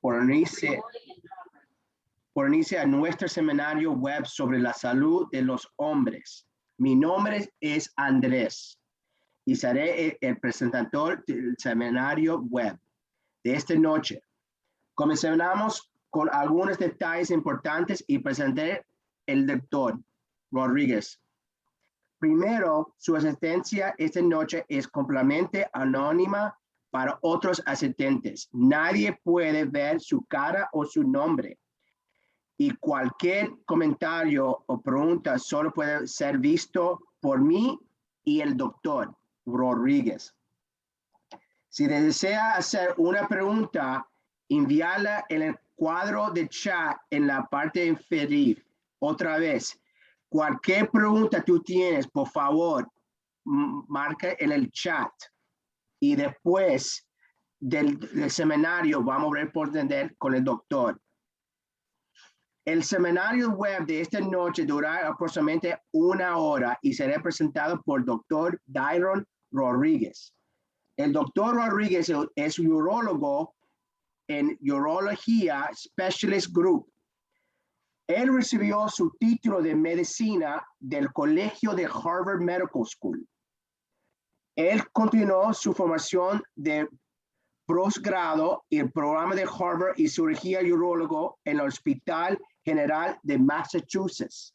por unirse a nuestro seminario web sobre la salud de los hombres. Mi nombre es Andrés y seré el presentador del seminario web de esta noche. Comenzamos con algunos detalles importantes y presentaré el doctor Rodríguez. Primero, su asistencia esta noche es completamente anónima para otros asistentes. Nadie puede ver su cara o su nombre. Y cualquier comentario o pregunta solo puede ser visto por mí y el doctor Rodríguez. Si desea hacer una pregunta, envíala en el cuadro de chat en la parte inferior. Otra vez, cualquier pregunta tú tienes, por favor, marca en el chat. Y después del seminario vamos a responder con el doctor. El seminario web de esta noche durará aproximadamente 1 hora y será presentado por el doctor Dairon Rodríguez. El doctor Rodríguez es urólogo en Urología Specialist Group. Él recibió su título de medicina del Colegio de Harvard Medical School. Él continuó su formación de posgrado y el programa de Harvard y cirugía urólogo en el Hospital General de Massachusetts.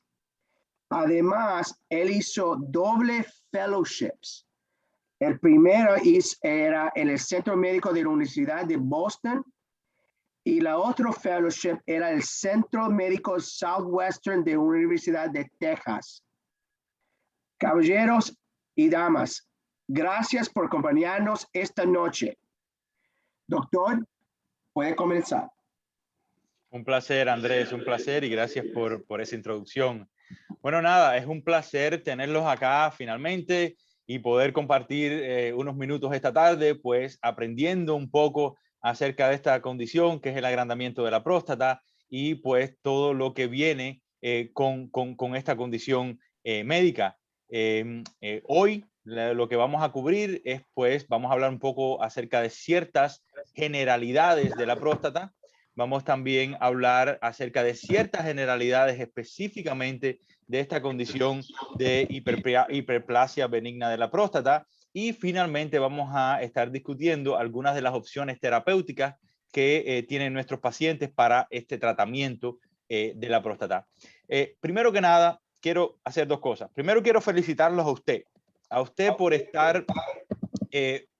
Además, él hizo doble fellowships. El primero era en el Centro Médico de la Universidad de Boston y la otra fellowship era el Centro Médico Southwestern de la Universidad de Texas. Caballeros y damas, gracias por acompañarnos esta noche. Doctor, puede comenzar. Un placer, Andrés, un placer y gracias por esa introducción. Bueno, nada, es un placer tenerlos acá finalmente y poder compartir unos minutos esta tarde, pues aprendiendo un poco acerca de esta condición que es el agrandamiento de la próstata y pues todo lo que viene con esta condición médica. Hoy lo que vamos a cubrir es, pues, vamos a hablar un poco acerca de ciertas generalidades de la próstata. Vamos también a hablar acerca de ciertas generalidades específicamente de esta condición de hiperplasia benigna de la próstata. Y finalmente vamos a estar discutiendo algunas de las opciones terapéuticas que tienen nuestros pacientes para este tratamiento de la próstata. Primero que nada, quiero hacer 2 cosas. Primero, quiero felicitarlos a usted por estar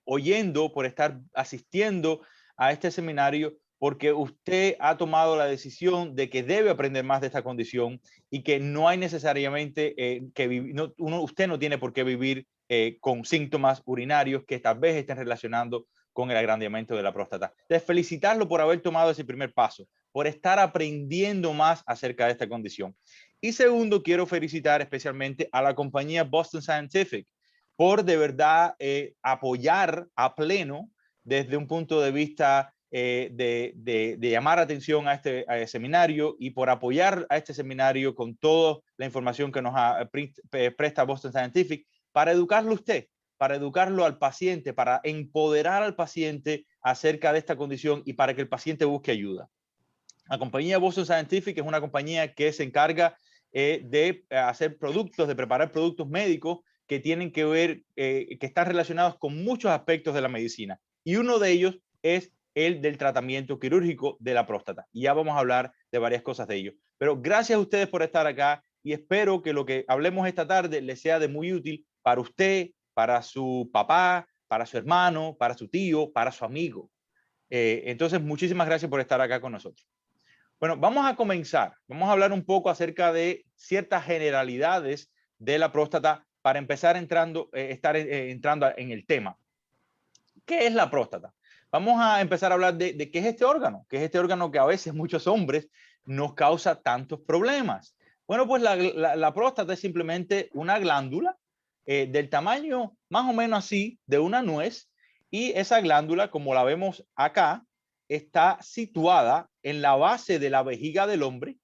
oyendo, por estar asistiendo a este seminario, porque usted ha tomado la decisión de que debe aprender más de esta condición y que no hay necesariamente usted no tiene por qué vivir con síntomas urinarios que tal vez estén relacionando con el agrandamiento de la próstata. Entonces, felicitarlo por haber tomado ese primer paso, por estar aprendiendo más acerca de esta condición. Y segundo, quiero felicitar especialmente a la compañía Boston Scientific por de verdad apoyar a pleno desde un punto de vista de llamar atención a este seminario y por apoyar a este seminario con toda la información que nos presta Boston Scientific para educarlo a usted, para educarlo al paciente, para empoderar al paciente acerca de esta condición y para que el paciente busque ayuda. La compañía Boston Scientific es una compañía que se encarga de hacer productos, de preparar productos médicos que tienen que ver, que están relacionados con muchos aspectos de la medicina. Y uno de ellos es el del tratamiento quirúrgico de la próstata. Y ya vamos a hablar de varias cosas de ello. Pero gracias a ustedes por estar acá y espero que lo que hablemos esta tarde les sea de muy útil para usted, para su papá, para su hermano, para su tío, para su amigo. Entonces, muchísimas gracias por estar acá con nosotros. Bueno, vamos a comenzar. Vamos a hablar un poco acerca de ciertas generalidades de la próstata para empezar entrando en el tema. ¿Qué es la próstata? Vamos a empezar a hablar de qué es este órgano, que a veces muchos hombres nos causa tantos problemas. Bueno, pues la próstata es simplemente una glándula del tamaño más o menos así de una nuez y esa glándula, como la vemos acá, está situada en la base de la vejiga del hombre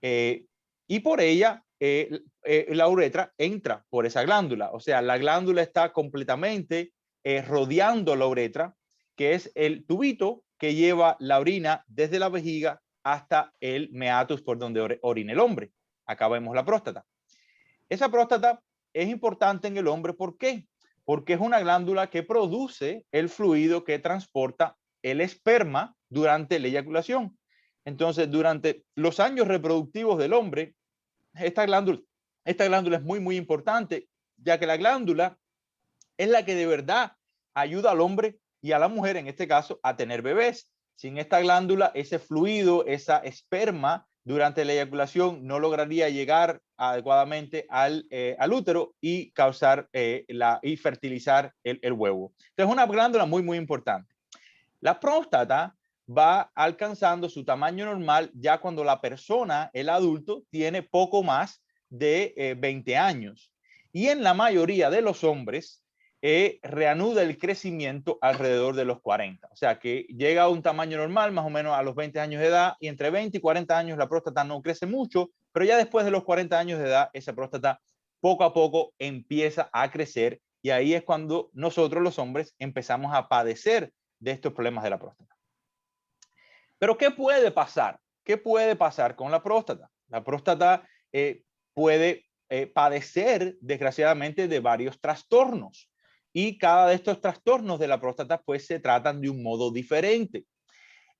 y por ella la uretra entra por esa glándula. O sea, la glándula está completamente rodeando la uretra, que es el tubito que lleva la orina desde la vejiga hasta el meatus, por donde orina el hombre. Acá vemos la próstata. Esa próstata es importante en el hombre. ¿Por qué? Porque es una glándula que produce el fluido que transporta el esperma durante la eyaculación. Entonces, durante los años reproductivos del hombre, esta glándula es muy, muy importante, ya que la glándula es la que de verdad ayuda al hombre y a la mujer, en este caso, a tener bebés. Sin esta glándula, ese fluido, esa esperma durante la eyaculación no lograría llegar adecuadamente al útero y causar y fertilizar el huevo. Entonces, es una glándula muy, muy importante. La próstata va alcanzando su tamaño normal ya cuando la persona, el adulto, tiene poco más de 20 años. Y en la mayoría de los hombres, reanuda el crecimiento alrededor de los 40. O sea que llega a un tamaño normal más o menos a los 20 años de edad, y entre 20 y 40 años la próstata no crece mucho, pero ya después de los 40 años de edad esa próstata poco a poco empieza a crecer, y ahí es cuando nosotros los hombres empezamos a padecer de estos problemas de la próstata. Pero ¿qué puede pasar? ¿Qué puede pasar con la próstata? La próstata puede padecer desgraciadamente de varios trastornos, y cada de estos trastornos de la próstata pues se tratan de un modo diferente.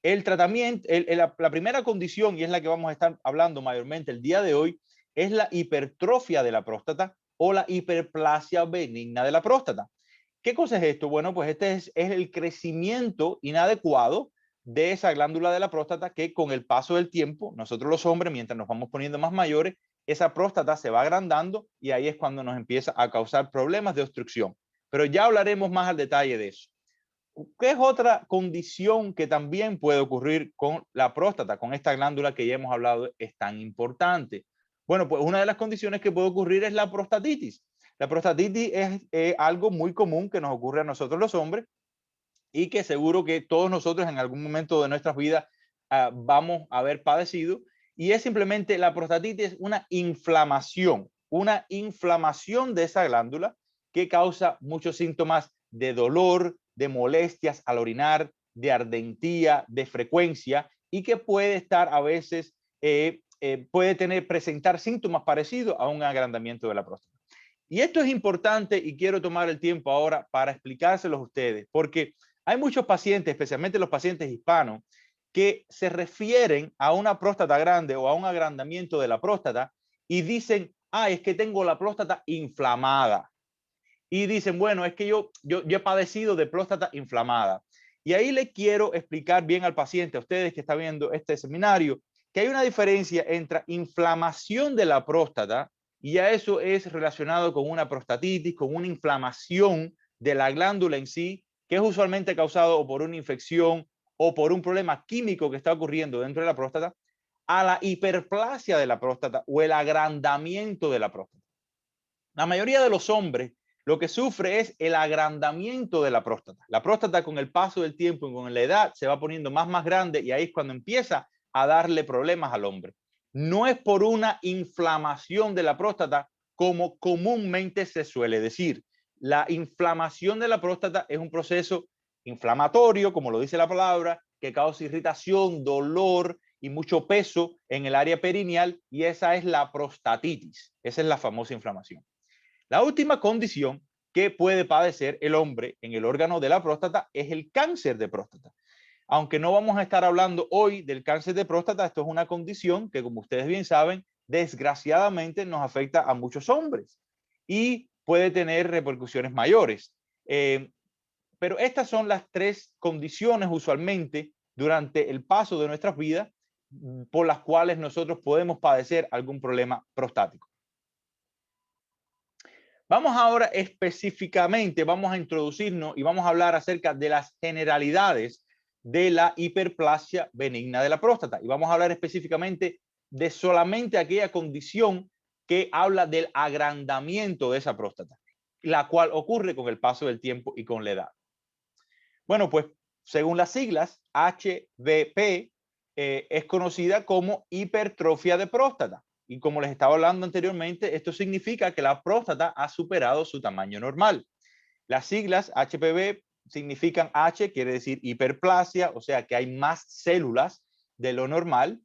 El tratamiento, la primera condición, y es la que vamos a estar hablando mayormente el día de hoy, es la hipertrofia de la próstata o la hiperplasia benigna de la próstata. ¿Qué cosa es esto? Bueno, pues este es el crecimiento inadecuado de esa glándula de la próstata, que con el paso del tiempo, nosotros los hombres, mientras nos vamos poniendo más mayores, esa próstata se va agrandando, y ahí es cuando nos empieza a causar problemas de obstrucción. Pero ya hablaremos más al detalle de eso. ¿Qué es otra condición que también puede ocurrir con la próstata, con esta glándula que ya hemos hablado es tan importante? Bueno, pues una de las condiciones que puede ocurrir es la prostatitis. La prostatitis es algo muy común que nos ocurre a nosotros los hombres, y que seguro que todos nosotros en algún momento de nuestras vidas vamos a haber padecido. Y es simplemente la prostatitis, una inflamación de esa glándula que causa muchos síntomas de dolor, de molestias al orinar, de ardentía, de frecuencia, y que puede estar a veces, puede presentar síntomas parecidos a un agrandamiento de la próstata. Y esto es importante, y quiero tomar el tiempo ahora para explicárselos a ustedes, porque hay muchos pacientes, especialmente los pacientes hispanos, que se refieren a una próstata grande o a un agrandamiento de la próstata y dicen, es que tengo la próstata inflamada. Y dicen, bueno, es que yo he padecido de próstata inflamada. Y ahí le quiero explicar bien al paciente, a ustedes que están viendo este seminario, que hay una diferencia entre inflamación de la próstata, y ya eso es relacionado con una prostatitis, con una inflamación de la glándula en sí, que es usualmente causado o por una infección o por un problema químico que está ocurriendo dentro de la próstata, a la hiperplasia de la próstata o el agrandamiento de la próstata. La mayoría de los hombres lo que sufre es el agrandamiento de la próstata. La próstata, con el paso del tiempo y con la edad, se va poniendo más grande, y ahí es cuando empieza a darle problemas al hombre. No es por una inflamación de la próstata como comúnmente se suele decir. La inflamación de la próstata es un proceso inflamatorio, como lo dice la palabra, que causa irritación, dolor y mucho peso en el área perineal, y esa es la prostatitis. Esa es la famosa inflamación. La última condición que puede padecer el hombre en el órgano de la próstata es el cáncer de próstata. Aunque no vamos a estar hablando hoy del cáncer de próstata, esto es una condición que, como ustedes bien saben, desgraciadamente nos afecta a muchos hombres y puede tener repercusiones mayores. Pero estas son las tres condiciones usualmente durante el paso de nuestras vidas por las cuales nosotros podemos padecer algún problema prostático. Vamos ahora específicamente, vamos a introducirnos y vamos a hablar acerca de las generalidades de la hiperplasia benigna de la próstata. Y vamos a hablar específicamente de solamente aquella condición que habla del agrandamiento de esa próstata, la cual ocurre con el paso del tiempo y con la edad. Bueno, pues según las siglas, HBP es conocida como hipertrofia de próstata. Y como les estaba hablando anteriormente, esto significa que la próstata ha superado su tamaño normal. Las siglas HPV significan H, quiere decir hiperplasia, o sea que hay más células de lo normal.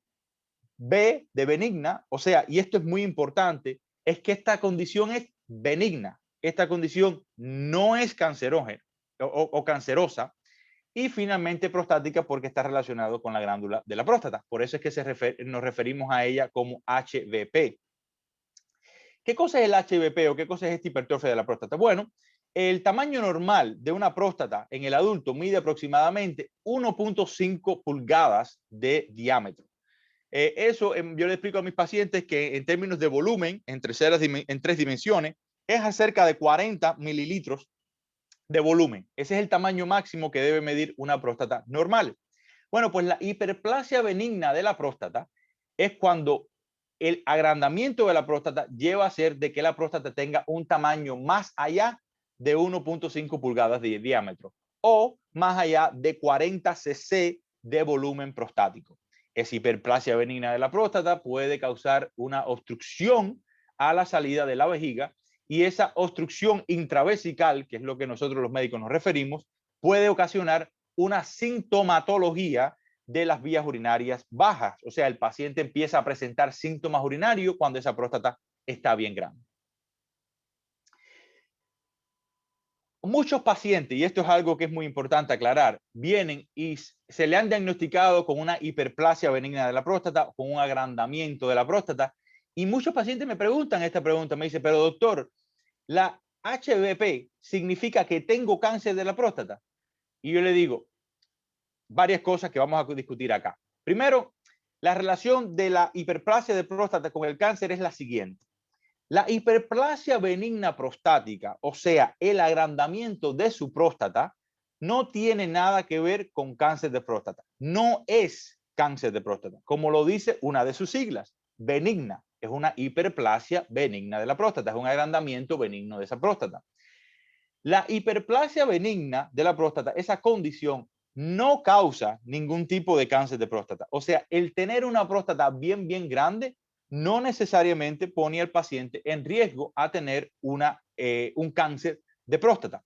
B de benigna, o sea, y esto es muy importante, es que esta condición es benigna. Esta condición no es cancerógena o cancerosa. Y finalmente prostática porque está relacionado con la glándula de la próstata. Por eso es que nos referimos a ella como HVP. ¿Qué cosa es el HVP o qué cosa es esta hipertrofia de la próstata? Bueno, el tamaño normal de una próstata en el adulto mide aproximadamente 1.5 pulgadas de diámetro. Eso yo le explico a mis pacientes que en términos de volumen, en tres dimensiones, es acerca de 40 mililitros de volumen. Ese es el tamaño máximo que debe medir una próstata normal. Bueno, pues la hiperplasia benigna de la próstata es cuando el agrandamiento de la próstata lleva a ser de que la próstata tenga un tamaño más allá de 1.5 pulgadas de diámetro o más allá de 40 cc de volumen prostático. Esa hiperplasia benigna de la próstata puede causar una obstrucción a la salida de la vejiga y esa obstrucción intravesical, que es lo que nosotros los médicos nos referimos, puede ocasionar una sintomatología de las vías urinarias bajas. O sea, el paciente empieza a presentar síntomas urinarios cuando esa próstata está bien grande. Muchos pacientes, y esto es algo que es muy importante aclarar, vienen y se le han diagnosticado con una hiperplasia benigna de la próstata, con un agrandamiento de la próstata, y muchos pacientes me preguntan esta pregunta, me dicen, pero doctor, ¿la HVP significa que tengo cáncer de la próstata? Y yo le digo varias cosas que vamos a discutir acá. Primero, la relación de la hiperplasia de próstata con el cáncer es la siguiente. La hiperplasia benigna prostática, o sea, el agrandamiento de su próstata, no tiene nada que ver con cáncer de próstata. No es cáncer de próstata, como lo dice una de sus siglas, benigna. Es una hiperplasia benigna de la próstata, es un agrandamiento benigno de esa próstata. La hiperplasia benigna de la próstata, esa condición, no causa ningún tipo de cáncer de próstata. O sea, el tener una próstata bien grande no necesariamente pone al paciente en riesgo a tener un cáncer de próstata.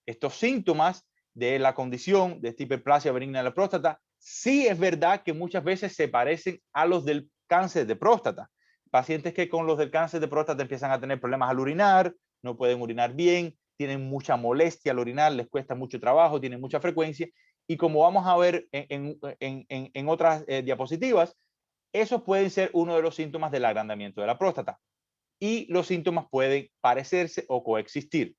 Estos síntomas de la condición de esta hiperplasia benigna de la próstata, sí es verdad que muchas veces se parecen a los del cáncer de próstata. Pacientes que con los del cáncer de próstata empiezan a tener problemas al urinar, no pueden urinar bien, tienen mucha molestia al orinar, les cuesta mucho trabajo, tienen mucha frecuencia. Y como vamos a ver en otras diapositivas, esos pueden ser uno de los síntomas del agrandamiento de la próstata. Y los síntomas pueden parecerse o coexistir.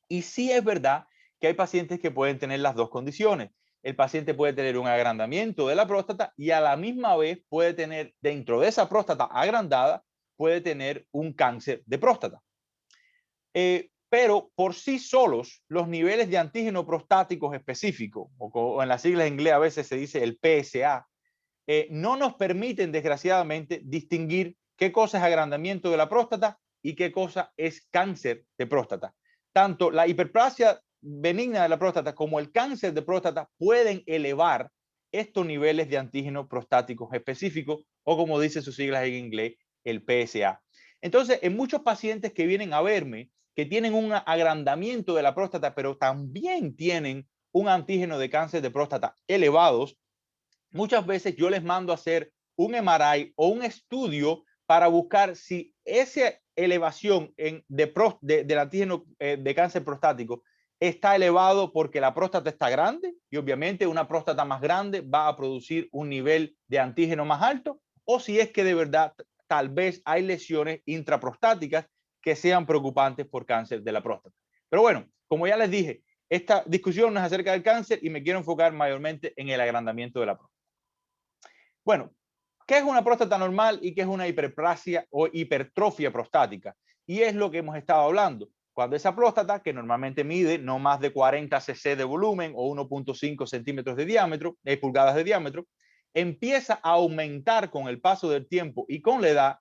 Y sí es verdad que hay pacientes que pueden tener las dos condiciones. El paciente puede tener un agrandamiento de la próstata y a la misma vez puede tener dentro de esa próstata agrandada, puede tener un cáncer de próstata. Pero por sí solos, los niveles de antígeno prostáticos específicos, o en las siglas en inglés a veces se dice el PSA, no nos permiten, desgraciadamente, distinguir qué cosa es agrandamiento de la próstata y qué cosa es cáncer de próstata. Tanto la hiperplasia benigna de la próstata como el cáncer de próstata pueden elevar estos niveles de antígeno prostáticos específicos, o como dice sus siglas en inglés, el PSA. Entonces, en muchos pacientes que vienen a verme, que tienen un agrandamiento de la próstata, pero también tienen un antígeno de cáncer de próstata elevados, muchas veces yo les mando a hacer un MRI o un estudio para buscar si esa elevación del antígeno de cáncer prostático está elevado porque la próstata está grande y obviamente una próstata más grande va a producir un nivel de antígeno más alto, o si es que de verdad tal vez hay lesiones intraprostáticas que sean preocupantes por cáncer de la próstata. Pero bueno, como ya les dije, esta discusión no es acerca del cáncer y me quiero enfocar mayormente en el agrandamiento de la próstata. Bueno, ¿qué es una próstata normal y qué es una hiperplasia o hipertrofia prostática? Y es lo que hemos estado hablando. Cuando esa próstata, que normalmente mide no más de 40 cc de volumen o 1.5 centímetros de diámetro, pulgadas de diámetro, empieza a aumentar con el paso del tiempo y con la edad,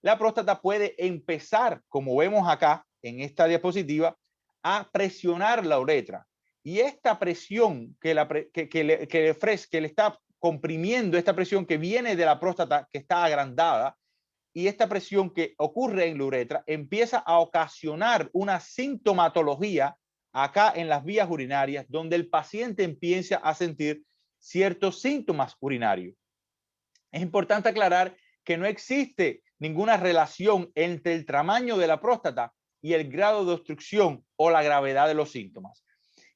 la próstata puede empezar, como vemos acá en esta diapositiva, a presionar la uretra. Y esta presión que le está comprimiendo, esta presión que viene de la próstata que está agrandada, y esta presión que ocurre en la uretra empieza a ocasionar una sintomatología acá en las vías urinarias, donde el paciente empieza a sentir ciertos síntomas urinarios. Es importante aclarar que no existe ninguna relación entre el tamaño de la próstata y el grado de obstrucción o la gravedad de los síntomas.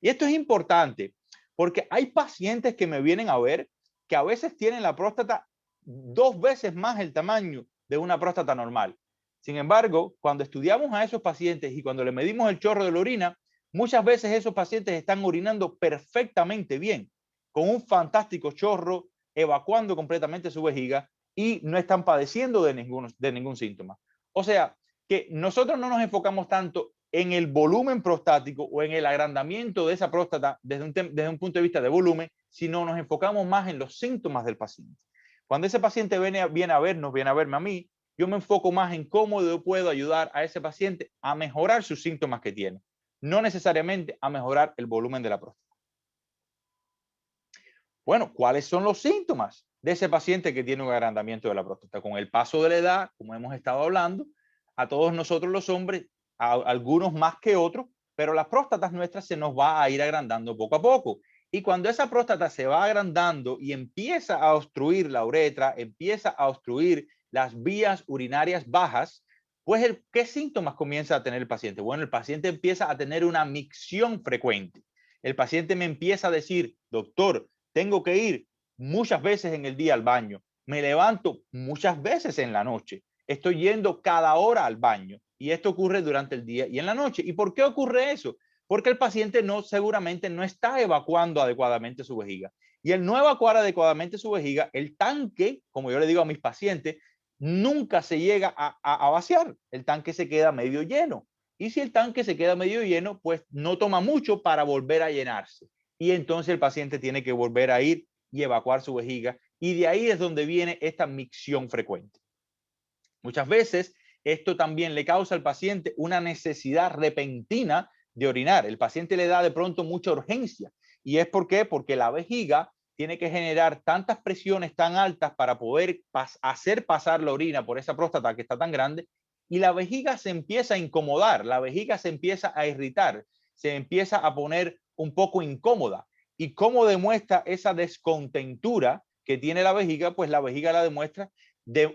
Y esto es importante porque hay pacientes que me vienen a ver que a veces tienen la próstata 2 veces más el tamaño de una próstata normal. Sin embargo, cuando estudiamos a esos pacientes y cuando le medimos el chorro de la orina, muchas veces esos pacientes están orinando perfectamente bien, con un fantástico chorro, evacuando completamente su vejiga y no están padeciendo de ningún síntoma. O sea, que nosotros no nos enfocamos tanto en el volumen prostático o en el agrandamiento de esa próstata desde un punto de vista de volumen, sino nos enfocamos más en los síntomas del paciente. Cuando ese paciente viene a verme a mí, yo me enfoco más en cómo yo puedo ayudar a ese paciente a mejorar sus síntomas que tiene, no necesariamente a mejorar el volumen de la próstata. Bueno, ¿cuáles son los síntomas de ese paciente que tiene un agrandamiento de la próstata? Con el paso de la edad, como hemos estado hablando, a todos nosotros los hombres, a algunos más que otros, pero las próstatas nuestras se nos va a ir agrandando poco a poco. Y cuando esa próstata se va agrandando y empieza a obstruir la uretra, empieza a obstruir las vías urinarias bajas, pues ¿qué síntomas comienza a tener el paciente? Bueno, el paciente empieza a tener una micción frecuente. El paciente me empieza a decir, doctor, tengo que ir muchas veces en el día al baño. Me levanto muchas veces en la noche. Estoy yendo cada hora al baño y esto ocurre durante el día y en la noche. ¿Y por qué ocurre eso? Porque el paciente seguramente no está evacuando adecuadamente su vejiga. Y el no evacuar adecuadamente su vejiga, el tanque, como yo le digo a mis pacientes, nunca se llega a vaciar. El tanque se queda medio lleno. Y si el tanque se queda medio lleno, pues no toma mucho para volver a llenarse. Y entonces el paciente tiene que volver a ir y evacuar su vejiga. Y de ahí es donde viene esta micción frecuente. Muchas veces esto también le causa al paciente una necesidad repentina de orinar. El paciente le da de pronto mucha urgencia. ¿Y es por qué? Porque la vejiga tiene que generar tantas presiones tan altas para poder hacer pasar la orina por esa próstata que está tan grande, y la vejiga se empieza a incomodar, la vejiga se empieza a irritar, se empieza a poner un poco incómoda. ¿Y cómo demuestra esa descontentura que tiene la vejiga? Pues la vejiga la demuestra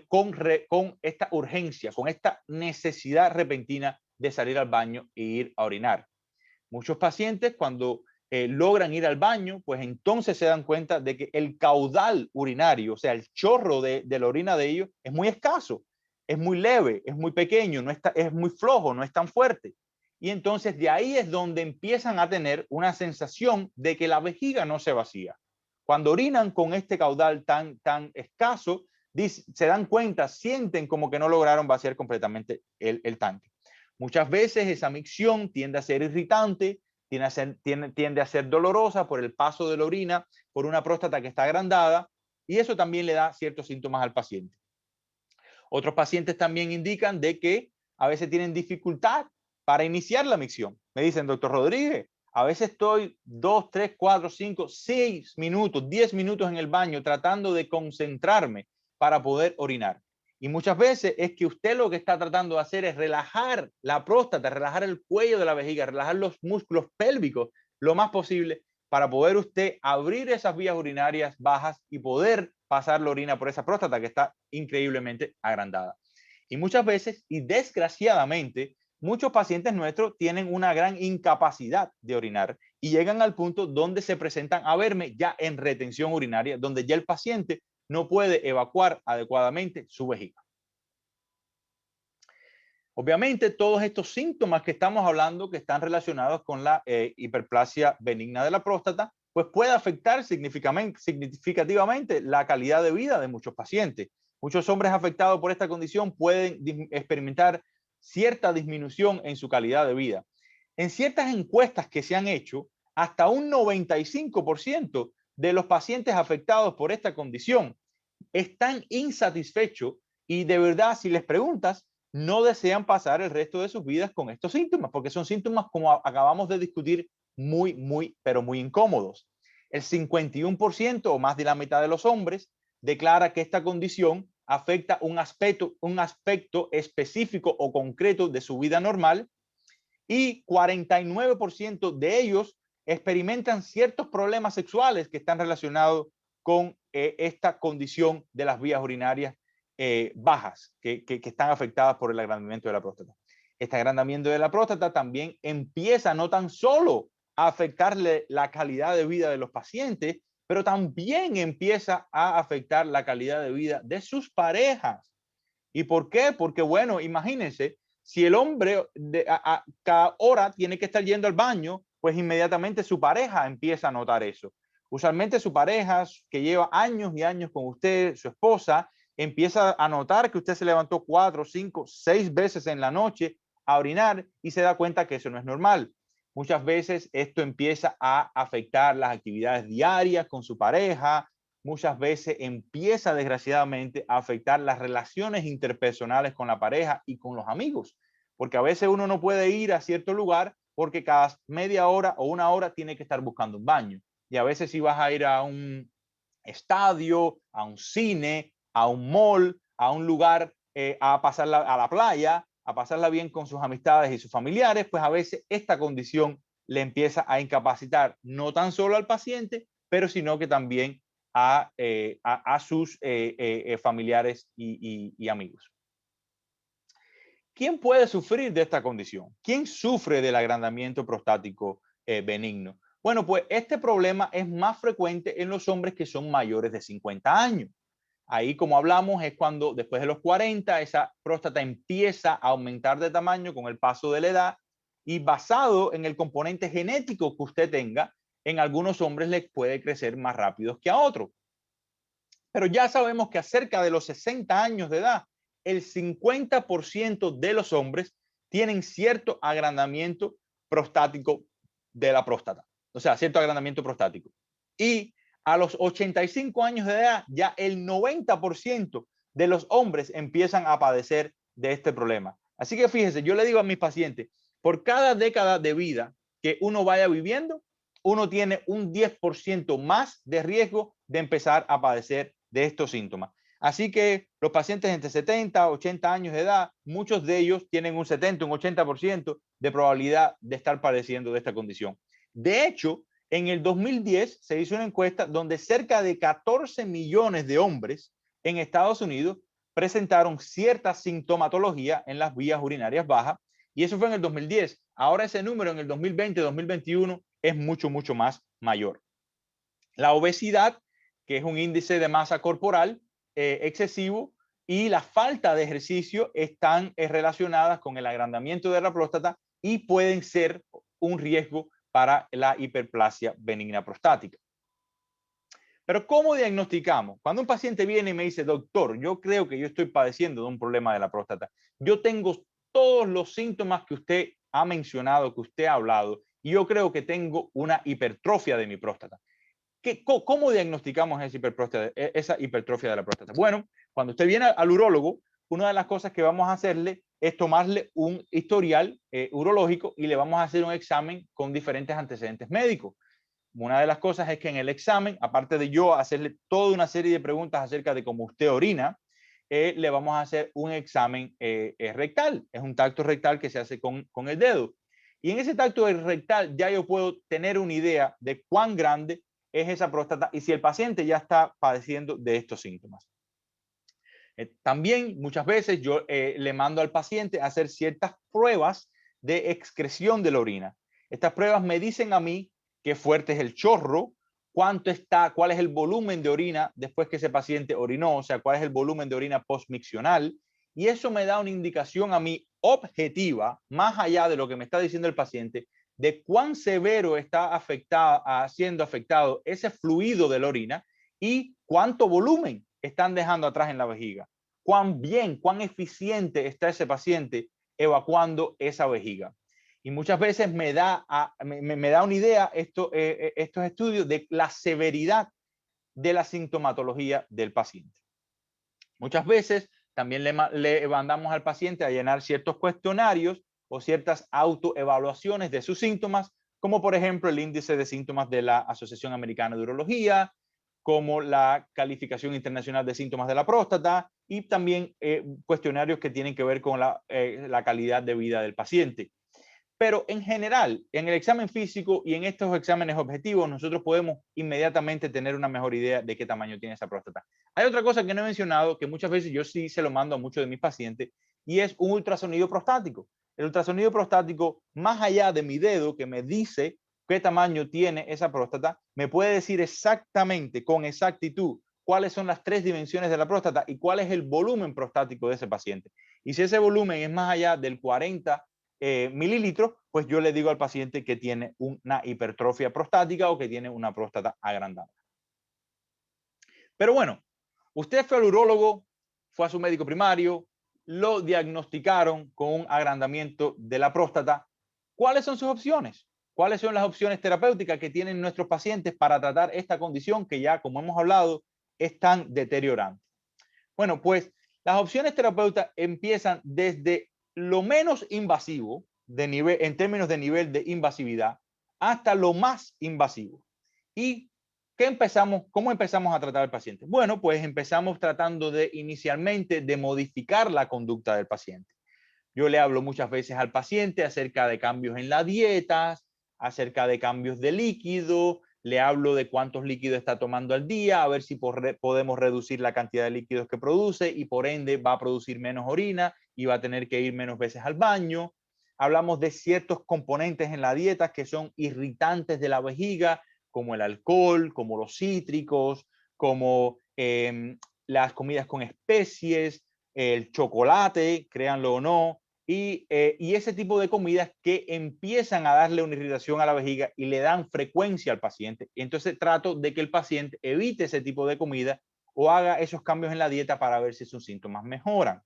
con esta urgencia, con esta necesidad repentina de salir al baño e ir a orinar. Muchos pacientes cuando logran ir al baño, pues entonces se dan cuenta de que el caudal urinario, o sea, el chorro de la orina de ellos es muy escaso, es muy leve, es muy pequeño, es muy flojo, no es tan fuerte. Y entonces de ahí es donde empiezan a tener una sensación de que la vejiga no se vacía. Cuando orinan con este caudal tan escaso, se dan cuenta, sienten como que no lograron vaciar completamente el tanque. Muchas veces esa micción tiende a ser irritante, tiende a ser dolorosa por el paso de la orina, por una próstata que está agrandada, y eso también le da ciertos síntomas al paciente. Otros pacientes también indican de que a veces tienen dificultad para iniciar la micción. Me dicen, doctor Rodríguez, a veces estoy 2, 3, 4, 5, 6 minutos, 10 minutos en el baño tratando de concentrarme para poder orinar. Y muchas veces es que usted lo que está tratando de hacer es relajar la próstata, relajar el cuello de la vejiga, relajar los músculos pélvicos lo más posible para poder usted abrir esas vías urinarias bajas y poder pasar la orina por esa próstata que está increíblemente agrandada. Y muchas veces, y desgraciadamente, muchos pacientes nuestros tienen una gran incapacidad de orinar y llegan al punto donde se presentan a verme ya en retención urinaria, donde ya el paciente no puede evacuar adecuadamente su vejiga. Obviamente, todos estos síntomas que estamos hablando, que están relacionados con la hiperplasia benigna de la próstata, pues puede afectar significativamente la calidad de vida de muchos pacientes. Muchos hombres afectados por esta condición pueden experimentar cierta disminución en su calidad de vida. En ciertas encuestas que se han hecho, hasta un 95% de los pacientes afectados por esta condición están insatisfechos y de verdad, si les preguntas, no desean pasar el resto de sus vidas con estos síntomas, porque son síntomas, como acabamos de discutir, pero muy incómodos. El 51% o más de la mitad de los hombres declara que esta condición afecta un aspecto específico o concreto de su vida normal, y 49% de ellos experimentan ciertos problemas sexuales que están relacionados con esta condición de las vías urinarias bajas, que están afectadas por el agrandamiento de la próstata. Este agrandamiento de la próstata también empieza no tan solo a afectarle la calidad de vida de los pacientes, pero también empieza a afectar la calidad de vida de sus parejas. ¿Y por qué? Porque, bueno, imagínense, si el hombre cada hora tiene que estar yendo al baño, pues inmediatamente su pareja empieza a notar eso. Usualmente su pareja, que lleva años y años con usted, su esposa, empieza a notar que usted se levantó 4, 5, 6 veces en la noche a orinar y se da cuenta que eso no es normal. Muchas veces esto empieza a afectar las actividades diarias con su pareja, muchas veces empieza desgraciadamente a afectar las relaciones interpersonales con la pareja y con los amigos, porque a veces uno no puede ir a cierto lugar porque cada media hora o una hora tiene que estar buscando un baño. Y a veces si vas a ir a un estadio, a un cine, a un mall, a un lugar a pasarla a la playa, a pasarla bien con sus amistades y sus familiares, pues a veces esta condición le empieza a incapacitar no tan solo al paciente, pero sino que también a sus familiares y amigos. ¿Quién puede sufrir de esta condición? ¿Quién sufre del agrandamiento prostático benigno? Bueno, pues este problema es más frecuente en los hombres que son mayores de 50 años. Ahí, como hablamos, es cuando después de los 40 esa próstata empieza a aumentar de tamaño con el paso de la edad y basado en el componente genético que usted tenga, en algunos hombres les puede crecer más rápido que a otros. Pero ya sabemos que acerca de los 60 años de edad, el 50% de los hombres tienen cierto agrandamiento prostático de la próstata. O sea, cierto agrandamiento prostático. Y a los 85 años de edad, ya el 90% de los hombres empiezan a padecer de este problema. Así que fíjense, yo le digo a mis pacientes, por cada década de vida que uno vaya viviendo, uno tiene un 10% más de riesgo de empezar a padecer de estos síntomas. Así que los pacientes entre 70 y 80 años de edad, muchos de ellos tienen un 70, un 80% de probabilidad de estar padeciendo de esta condición. De hecho, en el 2010 se hizo una encuesta donde cerca de 14 millones de hombres en Estados Unidos presentaron cierta sintomatología en las vías urinarias bajas y eso fue en el 2010. Ahora ese número en el 2020, 2021 es mucho, mucho más mayor. La obesidad, que es un índice de masa corporal excesivo, y la falta de ejercicio están relacionadas con el agrandamiento de la próstata y pueden ser un riesgo para la hiperplasia benigna prostática. Pero ¿cómo diagnosticamos? Cuando un paciente viene y me dice, doctor, yo creo que yo estoy padeciendo de un problema de la próstata, yo tengo todos los síntomas que usted ha mencionado, que usted ha hablado, y yo creo que tengo una hipertrofia de mi próstata. ¿Cómo diagnosticamos esa hipertrofia de la próstata? Bueno, cuando usted viene al urólogo, una de las cosas que vamos a hacerle es tomarle un historial urológico y le vamos a hacer un examen con diferentes antecedentes médicos. Una de las cosas es que en el examen, aparte de yo hacerle toda una serie de preguntas acerca de cómo usted orina, le vamos a hacer un examen rectal. Es un tacto rectal que se hace con el dedo. Y en ese tacto rectal ya yo puedo tener una idea de cuán grande es esa próstata y si el paciente ya está padeciendo de estos síntomas. También muchas veces yo le mando al paciente a hacer ciertas pruebas de excreción de la orina. Estas pruebas me dicen a mí qué fuerte es el chorro, cuánto está, cuál es el volumen de orina después que ese paciente orinó, o sea, cuál es el volumen de orina postmiccional. Y eso me da una indicación a mí objetiva, más allá de lo que me está diciendo el paciente, de cuán severo está siendo afectado ese fluido de la orina y cuánto volumen están dejando atrás en la vejiga. Cuán bien, cuán eficiente está ese paciente evacuando esa vejiga. Y muchas veces me da una idea estos estudios de la severidad de la sintomatología del paciente. Muchas veces también le mandamos al paciente a llenar ciertos cuestionarios o ciertas autoevaluaciones de sus síntomas, como por ejemplo el índice de síntomas de la Asociación Americana de Urología, como la calificación internacional de síntomas de la próstata y también cuestionarios que tienen que ver con la calidad de vida del paciente. Pero en general, en el examen físico y en estos exámenes objetivos, nosotros podemos inmediatamente tener una mejor idea de qué tamaño tiene esa próstata. Hay otra cosa que no he mencionado, que muchas veces yo sí se lo mando a muchos de mis pacientes, y es un ultrasonido prostático. El ultrasonido prostático, más allá de mi dedo que me dice qué tamaño tiene esa próstata, me puede decir exactamente, con exactitud, cuáles son las 3 dimensiones de la próstata y cuál es el volumen prostático de ese paciente. Y si ese volumen es más allá del 40 mililitros, pues yo le digo al paciente que tiene una hipertrofia prostática o que tiene una próstata agrandada. Pero bueno, usted fue al urólogo, fue a su médico primario, lo diagnosticaron con un agrandamiento de la próstata. ¿Cuáles son sus opciones? ¿Cuáles son las opciones terapéuticas que tienen nuestros pacientes para tratar esta condición que ya, como hemos hablado, es tan deteriorante? Bueno, pues las opciones terapéuticas empiezan desde lo menos invasivo de nivel, en términos de nivel de invasividad, hasta lo más invasivo. ¿Y cómo empezamos a tratar al paciente? Bueno, pues empezamos tratando inicialmente de modificar la conducta del paciente. Yo le hablo muchas veces al paciente acerca de cambios en la dieta, acerca de cambios de líquido, le hablo de cuántos líquidos está tomando al día, a ver si podemos reducir la cantidad de líquidos que produce y por ende va a producir menos orina y va a tener que ir menos veces al baño. Hablamos de ciertos componentes en la dieta que son irritantes de la vejiga, como el alcohol, como los cítricos, como las comidas con especies, el chocolate, créanlo o no, y ese tipo de comidas que empiezan a darle una irritación a la vejiga y le dan frecuencia al paciente. Entonces trato de que el paciente evite ese tipo de comida o haga esos cambios en la dieta para ver si sus síntomas mejoran.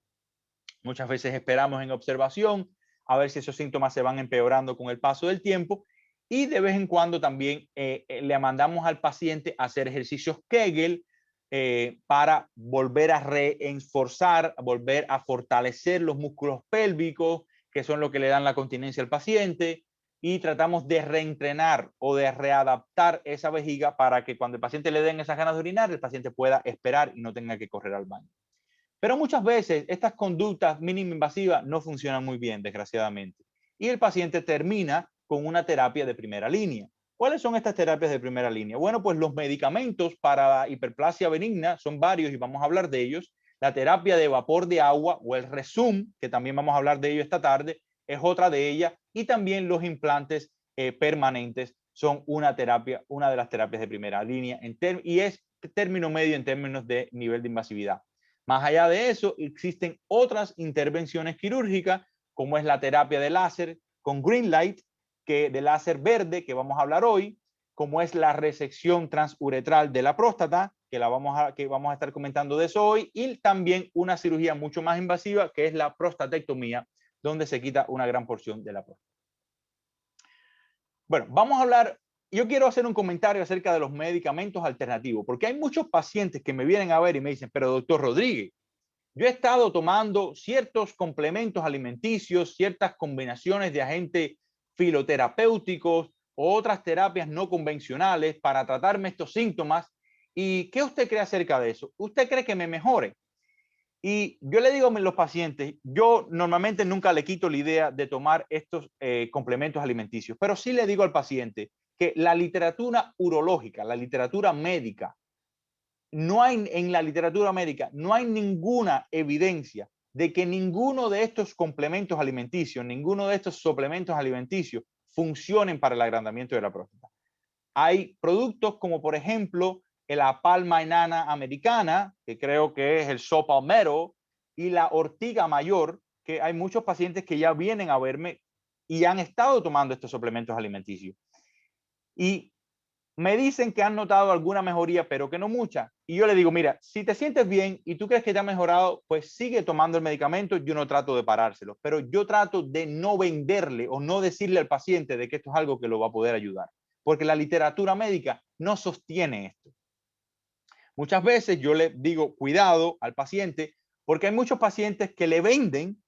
Muchas veces esperamos en observación a ver si esos síntomas se van empeorando con el paso del tiempo y de vez en cuando también le mandamos al paciente a hacer ejercicios Kegel para volver a reforzar, volver a fortalecer los músculos pélvicos, que son lo que le dan la continencia al paciente, y tratamos de reentrenar o de readaptar esa vejiga para que cuando el paciente le den esas ganas de orinar, el paciente pueda esperar y no tenga que correr al baño. Pero muchas veces estas conductas mínimo invasivas no funcionan muy bien, desgraciadamente, y el paciente termina con una terapia de primera línea. ¿Cuáles son estas terapias de primera línea? Bueno, pues los medicamentos para la hiperplasia benigna son varios y vamos a hablar de ellos. La terapia de vapor de agua o el Rezum, que también vamos a hablar de ello esta tarde, es otra de ellas. Y también los implantes permanentes son una de las terapias de primera línea y es término medio en términos de nivel de invasividad. Más allá de eso, existen otras intervenciones quirúrgicas, como es la terapia de láser con green light, de láser verde, que vamos a hablar hoy, como es la resección transuretral de la próstata, que vamos a estar comentando de eso hoy, y también una cirugía mucho más invasiva, que es la prostatectomía, donde se quita una gran porción de la próstata. Bueno, vamos a hablar, yo quiero hacer un comentario acerca de los medicamentos alternativos, porque hay muchos pacientes que me vienen a ver y me dicen, pero doctor Rodríguez, yo he estado tomando ciertos complementos alimenticios, ciertas combinaciones de agentes filoterapéuticos o otras terapias no convencionales para tratarme estos síntomas. ¿Y qué usted cree acerca de eso? ¿Usted cree que me mejore? Y yo le digo a los pacientes, yo normalmente nunca le quito la idea de tomar estos complementos alimenticios, pero sí le digo al paciente que la literatura urológica, la literatura médica, en la literatura médica no hay ninguna evidencia de que ninguno de estos complementos alimenticios, ninguno de estos suplementos alimenticios funcionen para el agrandamiento de la próstata. Hay productos como por ejemplo la palma enana americana, que creo que es el saw palmetto, y la ortiga mayor, que hay muchos pacientes que ya vienen a verme y han estado tomando estos suplementos alimenticios. Y me dicen que han notado alguna mejoría, pero que no mucha. Y yo le digo, mira, si te sientes bien y tú crees que te ha mejorado, pues sigue tomando el medicamento. Yo no trato de parárselo, pero yo trato de no venderle o no decirle al paciente de que esto es algo que lo va a poder ayudar, porque la literatura médica no sostiene esto. Muchas veces yo le digo, cuidado al paciente, porque hay muchos pacientes que le venden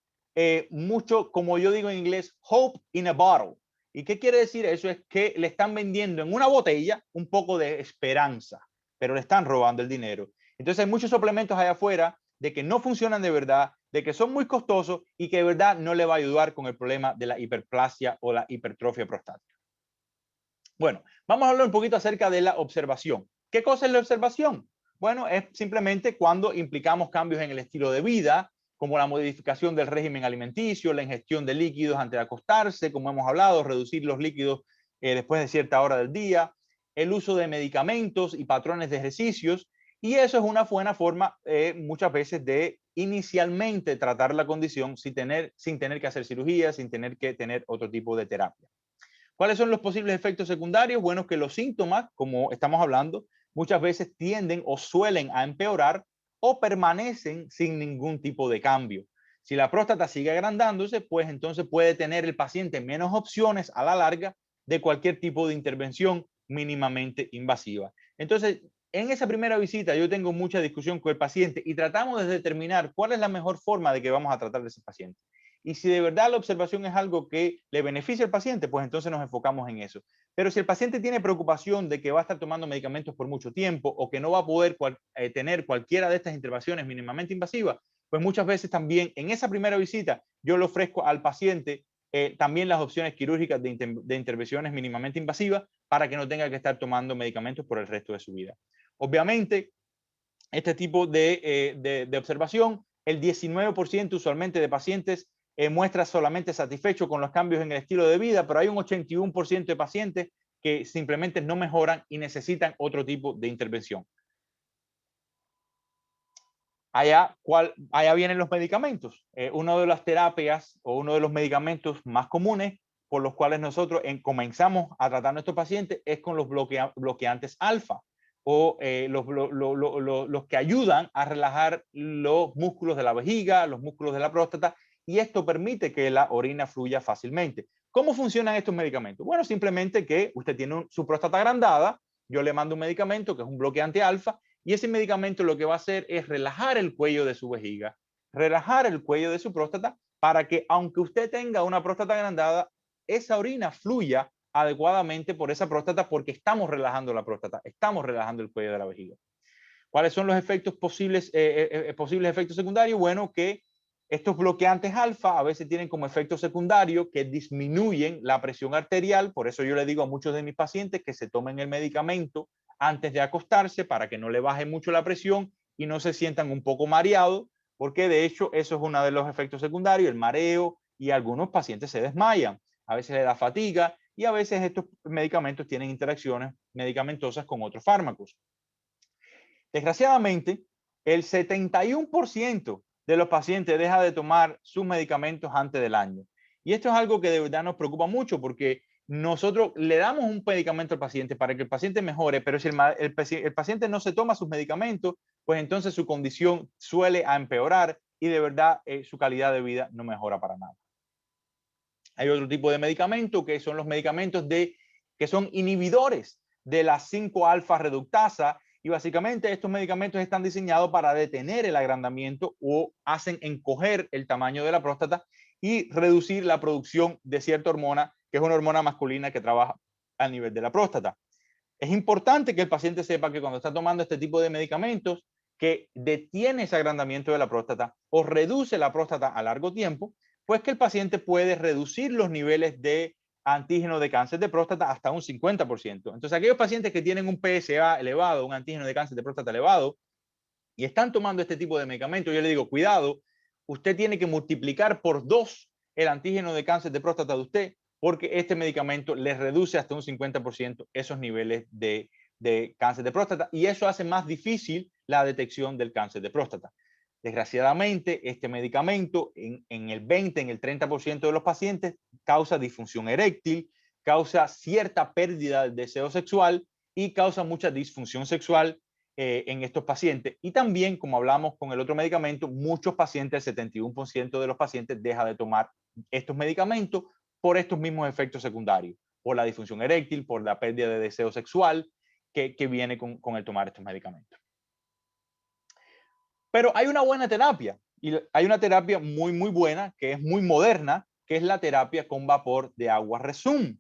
mucho, como yo digo en inglés, hope in a bottle. ¿Y qué quiere decir eso? Es que le están vendiendo en una botella un poco de esperanza, pero le están robando el dinero. Entonces hay muchos suplementos allá afuera de que no funcionan de verdad, de que son muy costosos y que de verdad no le va a ayudar con el problema de la hiperplasia o la hipertrofia prostática. Bueno, vamos a hablar un poquito acerca de la observación. ¿Qué cosa es la observación? Bueno, es simplemente cuando implicamos cambios en el estilo de vida, como la modificación del régimen alimenticio, la ingestión de líquidos antes de acostarse, como hemos hablado, reducir los líquidos después de cierta hora del día, el uso de medicamentos y patrones de ejercicios, y eso es una buena forma muchas veces de inicialmente tratar la condición sin tener que hacer cirugía, sin tener que tener otro tipo de terapia. ¿Cuáles son los posibles efectos secundarios? Bueno, que los síntomas, como estamos hablando, muchas veces tienden o suelen a empeorar o permanecen sin ningún tipo de cambio. Si la próstata sigue agrandándose, pues entonces puede tener el paciente menos opciones a la larga de cualquier tipo de intervención mínimamente invasiva. Entonces, en esa primera visita yo tengo mucha discusión con el paciente y tratamos de determinar cuál es la mejor forma de que vamos a tratar de ese paciente. Y si de verdad la observación es algo que le beneficia al paciente, pues entonces nos enfocamos en eso. Pero si el paciente tiene preocupación de que va a estar tomando medicamentos por mucho tiempo o que no va a poder tener cualquiera de estas intervenciones mínimamente invasivas, pues muchas veces también en esa primera visita yo le ofrezco al paciente también las opciones quirúrgicas de intervenciones mínimamente invasivas para que no tenga que estar tomando medicamentos por el resto de su vida. Obviamente, este tipo de observación, el 19% usualmente de pacientes muestra solamente satisfecho con los cambios en el estilo de vida, pero hay un 81% de pacientes que simplemente no mejoran y necesitan otro tipo de intervención. Allá vienen los medicamentos. Una de las terapias o uno de los medicamentos más comunes por los cuales nosotros comenzamos a tratar a nuestros pacientes es con los bloqueantes alfa o los que ayudan a relajar los músculos de la vejiga, los músculos de la próstata, y esto permite que la orina fluya fácilmente. ¿Cómo funcionan estos medicamentos? Bueno, simplemente que usted tiene su próstata agrandada, yo le mando un medicamento que es un bloqueante alfa, y ese medicamento lo que va a hacer es relajar el cuello de su vejiga, relajar el cuello de su próstata, para que aunque usted tenga una próstata agrandada, esa orina fluya adecuadamente por esa próstata, porque estamos relajando la próstata, estamos relajando el cuello de la vejiga. ¿Cuáles son los efectos posibles efectos secundarios? Bueno, que estos bloqueantes alfa a veces tienen como efecto secundario que disminuyen la presión arterial. Por eso yo le digo a muchos de mis pacientes que se tomen el medicamento antes de acostarse para que no le baje mucho la presión y no se sientan un poco mareados, porque de hecho eso es uno de los efectos secundarios, el mareo, y algunos pacientes se desmayan. A veces le da fatiga y a veces estos medicamentos tienen interacciones medicamentosas con otros fármacos. Desgraciadamente, el 71% de los pacientes deja de tomar sus medicamentos antes del año. Y esto es algo que de verdad nos preocupa mucho, porque nosotros le damos un medicamento al paciente para que el paciente mejore, pero si el paciente no se toma sus medicamentos, pues entonces su condición suele a empeorar y de verdad su calidad de vida no mejora para nada. Hay otro tipo de medicamento que son los medicamentos que son inhibidores de la 5-alfa reductasa, y básicamente estos medicamentos están diseñados para detener el agrandamiento o hacen encoger el tamaño de la próstata y reducir la producción de cierta hormona, que es una hormona masculina que trabaja a nivel de la próstata. Es importante que el paciente sepa que cuando está tomando este tipo de medicamentos que detiene ese agrandamiento de la próstata o reduce la próstata a largo tiempo, pues que el paciente puede reducir los niveles de antígeno de cáncer de próstata hasta un 50%. Entonces, aquellos pacientes que tienen un PSA elevado, un antígeno de cáncer de próstata elevado, y están tomando este tipo de medicamentos, yo le digo, cuidado, usted tiene que multiplicar por 2 el antígeno de cáncer de próstata de usted, porque este medicamento le reduce hasta un 50% esos niveles de cáncer de próstata, y eso hace más difícil la detección del cáncer de próstata. Desgraciadamente, este medicamento en el 20, en el 30% de los pacientes causa disfunción eréctil, causa cierta pérdida del deseo sexual y causa mucha disfunción sexual en estos pacientes. Y también, como hablamos con el otro medicamento, muchos pacientes, el 71% de los pacientes deja de tomar estos medicamentos por estos mismos efectos secundarios, por la disfunción eréctil, por la pérdida de deseo sexual que viene con el tomar estos medicamentos. Pero hay una buena terapia, y hay una terapia muy, muy buena, que es muy moderna, que es la terapia con vapor de agua Rezum.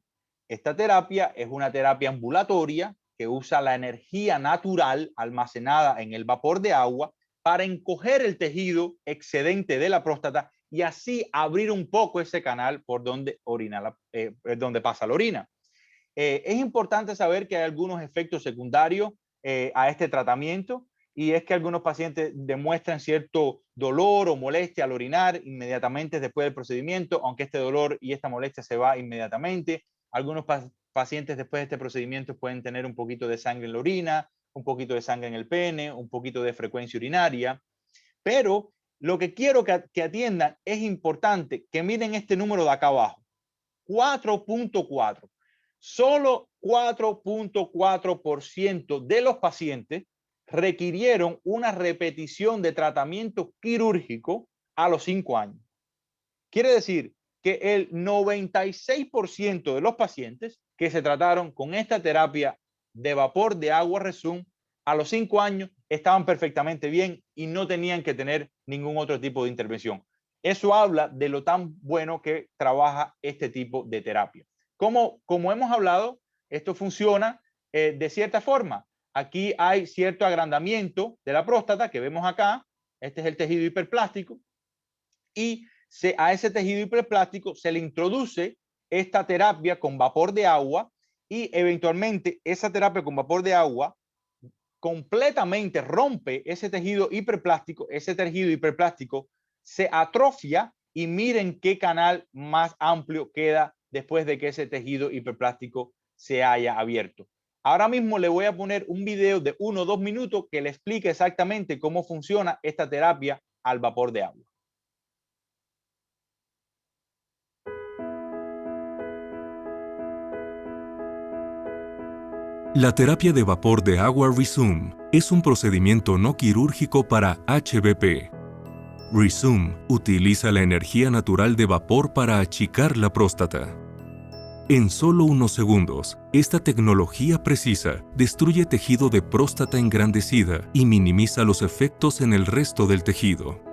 Esta terapia es una terapia ambulatoria que usa la energía natural almacenada en el vapor de agua para encoger el tejido excedente de la próstata y así abrir un poco ese canal por donde, donde pasa la orina. Es importante saber que hay algunos efectos secundarios a este tratamiento, y es que algunos pacientes demuestran cierto dolor o molestia al orinar inmediatamente después del procedimiento, aunque este dolor y esta molestia se va inmediatamente. Algunos pacientes después de este procedimiento pueden tener un poquito de sangre en la orina, un poquito de sangre en el pene, un poquito de frecuencia urinaria. Pero lo que quiero que atiendan es importante que miren este número de acá abajo, 4.4. Solo 4.4% de los pacientes requirieron una repetición de tratamiento quirúrgico a los 5 años. Quiere decir que el 96% de los pacientes que se trataron con esta terapia de vapor de agua Rezum a los 5 años estaban perfectamente bien y no tenían que tener ningún otro tipo de intervención. Eso habla de lo tan bueno que trabaja este tipo de terapia. Como hemos hablado, esto funciona de cierta forma. Aquí hay cierto agrandamiento de la próstata que vemos acá. Este es el tejido hiperplástico. Y a ese tejido hiperplástico se le introduce esta terapia con vapor de agua, y eventualmente esa terapia con vapor de agua completamente rompe ese tejido hiperplástico. Ese tejido hiperplástico se atrofia y miren qué canal más amplio queda después de que ese tejido hiperplástico se haya abierto. Ahora mismo le voy a poner un video de 1 o 2 minutos que le explique exactamente cómo funciona esta terapia al vapor de agua. La terapia de vapor de agua Rezum es un procedimiento no quirúrgico para HBP. Rezum utiliza la energía natural de vapor para achicar la próstata. En solo unos segundos, esta tecnología precisa destruye tejido de próstata engrandecida y minimiza los efectos en el resto del tejido.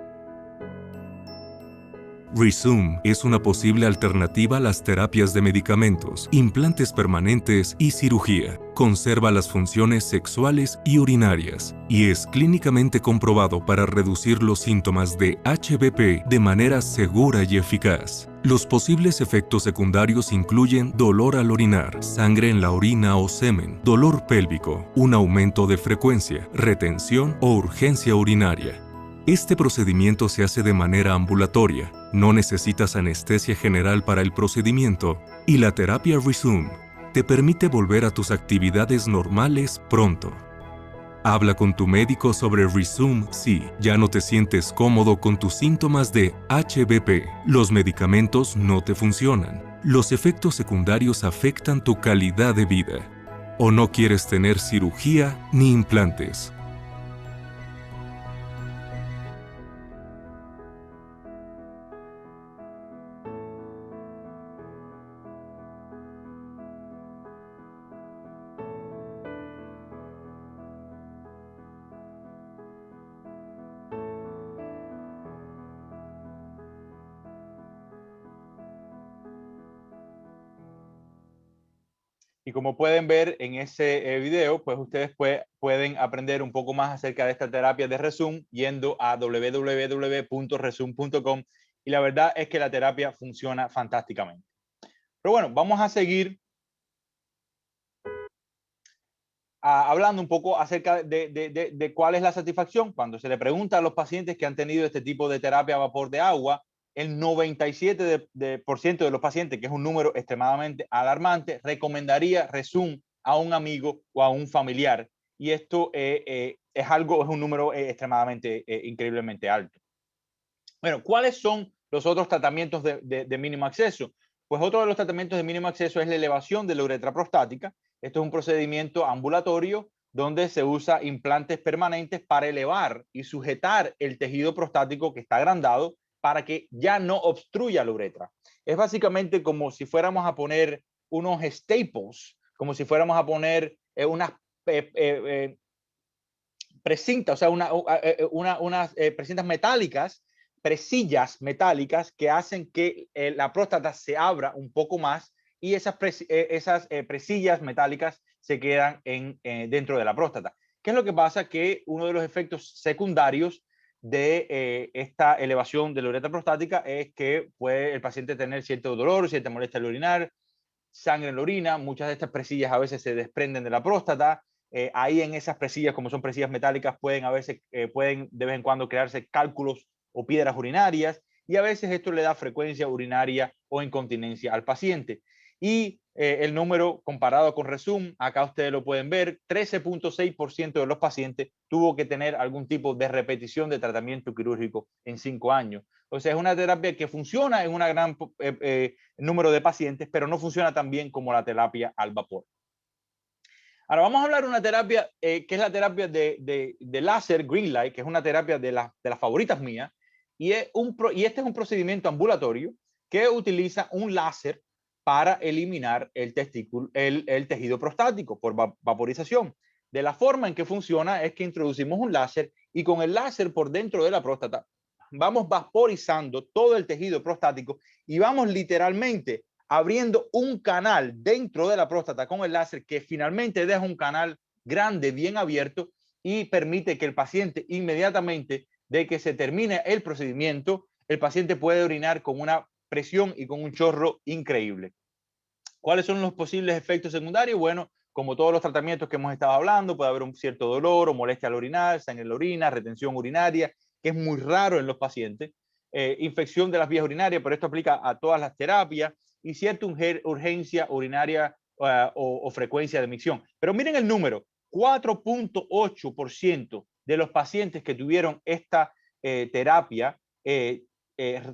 Rezum es una posible alternativa a las terapias de medicamentos, implantes permanentes y cirugía. Conserva las funciones sexuales y urinarias y es clínicamente comprobado para reducir los síntomas de HBP de manera segura y eficaz. Los posibles efectos secundarios incluyen dolor al orinar, sangre en la orina o semen, dolor pélvico, un aumento de frecuencia, retención o urgencia urinaria. Este procedimiento se hace de manera ambulatoria, no necesitas anestesia general para el procedimiento y la terapia Rezum te permite volver a tus actividades normales pronto. Habla con tu médico sobre Rezum si ya no te sientes cómodo con tus síntomas de HBP. Los medicamentos no te funcionan. Los efectos secundarios afectan tu calidad de vida. O no quieres tener cirugía ni implantes. Y como pueden ver en ese video, pues ustedes pueden aprender un poco más acerca de esta terapia de Rezum yendo a www.rezum.com, y la verdad es que la terapia funciona fantásticamente. Pero bueno, vamos a seguir hablando un poco acerca de cuál es la satisfacción. Cuando se le pregunta a los pacientes que han tenido este tipo de terapia a vapor de agua, el 97% de los pacientes, que es un número extremadamente alarmante, recomendaría Rezum a un amigo o a un familiar. Y esto es un número extremadamente, increíblemente alto. Bueno, ¿cuáles son los otros tratamientos de mínimo acceso? Pues otro de los tratamientos de mínimo acceso es la elevación de la uretra prostática. Esto es un procedimiento ambulatorio donde se usa implantes permanentes para elevar y sujetar el tejido prostático que está agrandado para que ya no obstruya la uretra. Es básicamente como si fuéramos a poner unos staples, como si fuéramos a poner unas precintas, o sea, unas precintas metálicas, presillas metálicas que hacen que la próstata se abra un poco más, y esas presillas metálicas se quedan dentro de la próstata. ¿Qué es lo que pasa? Que uno de los efectos secundarios de esta elevación de la uretra prostática es que puede el paciente tener cierto dolor, cierta molestia al orinar, sangre en la orina. Muchas de estas presillas a veces se desprenden de la próstata. Ahí en esas presillas, como son presillas metálicas, pueden de vez en cuando crearse cálculos o piedras urinarias, y a veces esto le da frecuencia urinaria o incontinencia al paciente. Y el número comparado con Rezum, acá ustedes lo pueden ver, 13.6% de los pacientes tuvo que tener algún tipo de repetición de tratamiento quirúrgico en 5 años. O sea, es una terapia que funciona en un gran número de pacientes, pero no funciona tan bien como la terapia al vapor. Ahora vamos a hablar de una terapia que es la terapia de láser Green Light, que es una terapia de las favoritas mías, y este es un procedimiento ambulatorio que utiliza un láser para eliminar el tejido prostático por vaporización. De la forma en que funciona es que introducimos un láser y con el láser por dentro de la próstata vamos vaporizando todo el tejido prostático y vamos literalmente abriendo un canal dentro de la próstata con el láser que finalmente deja un canal grande, bien abierto, y permite que el paciente inmediatamente de que se termine el procedimiento, el paciente puede orinar con una presión y con un chorro increíble. ¿Cuáles son los posibles efectos secundarios? Bueno, como todos los tratamientos que hemos estado hablando, puede haber un cierto dolor o molestia al orinar, sangre en la orina, retención urinaria, que es muy raro en los pacientes, infección de las vías urinarias, pero esto aplica a todas las terapias, y cierta urgencia urinaria o frecuencia de micción. Pero miren el número, 4.8% de los pacientes que tuvieron esta terapia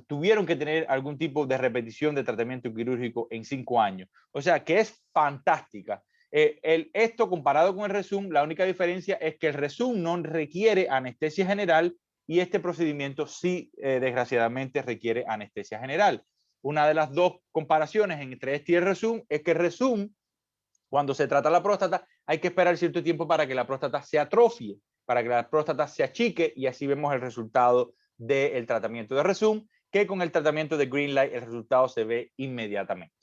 tuvieron que tener algún tipo de repetición de tratamiento quirúrgico en 5 años. O sea, que es fantástica. Esto comparado con el Rezum, la única diferencia es que el Rezum no requiere anestesia general y este procedimiento sí, desgraciadamente, requiere anestesia general. Una de las dos comparaciones entre este y el Rezum es que el Rezum, cuando se trata la próstata, hay que esperar cierto tiempo para que la próstata se atrofie, para que la próstata se achique, y así vemos el resultado del tratamiento de Rezum, que con el tratamiento de Green Light el resultado se ve inmediatamente.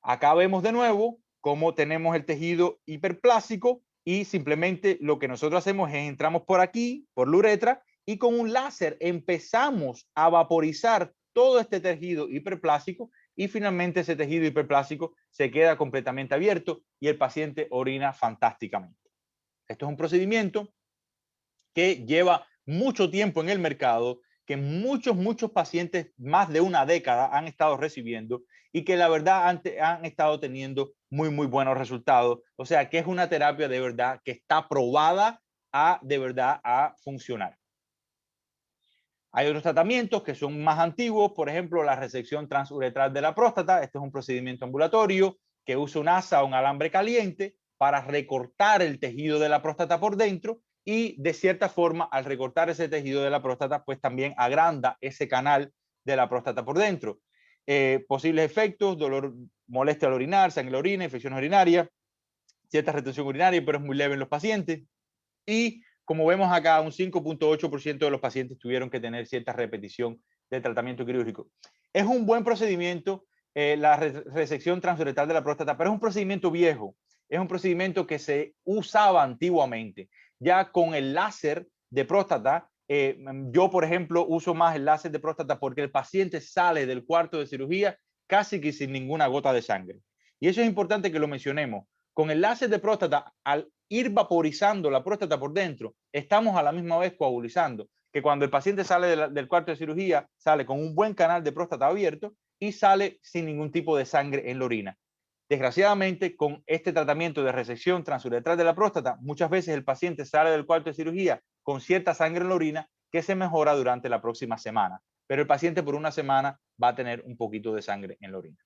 Acá vemos de nuevo cómo tenemos el tejido hiperplásico y simplemente lo que nosotros hacemos es entramos por aquí, por la uretra, y con un láser empezamos a vaporizar todo este tejido hiperplásico y finalmente ese tejido hiperplásico se queda completamente abierto y el paciente orina fantásticamente. Esto es un procedimiento que lleva mucho tiempo en el mercado, que muchos pacientes, más de una década, han estado recibiendo y que la verdad han estado teniendo muy buenos resultados. O sea, que es una terapia de verdad que está probada de verdad a funcionar. Hay otros tratamientos que son más antiguos, por ejemplo, la resección transuretral de la próstata. Este es un procedimiento ambulatorio que usa un asa o un alambre caliente para recortar el tejido de la próstata por dentro, y de cierta forma, al recortar ese tejido de la próstata, pues también agranda ese canal de la próstata por dentro. Posibles efectos: dolor, molestia al orinar, sangre en la orina, infecciones urinarias, cierta retención urinaria, pero es muy leve en los pacientes. Y como vemos acá, un 5.8% de los pacientes tuvieron que tener cierta repetición de tratamiento quirúrgico. Es un buen procedimiento, la resección transuretral de la próstata, pero es un procedimiento viejo. Es un procedimiento que se usaba antiguamente. Ya con el láser de próstata, yo, por ejemplo, uso más el láser de próstata porque el paciente sale del cuarto de cirugía casi que sin ninguna gota de sangre. Y eso es importante que lo mencionemos. Con el láser de próstata, al ir vaporizando la próstata por dentro, estamos a la misma vez coagulizando, que cuando el paciente sale del cuarto de cirugía, sale con un buen canal de próstata abierto y sale sin ningún tipo de sangre en la orina. Desgraciadamente, con este tratamiento de resección transuretral de la próstata, muchas veces el paciente sale del cuarto de cirugía con cierta sangre en la orina que se mejora durante la próxima semana, pero el paciente por una semana va a tener un poquito de sangre en la orina.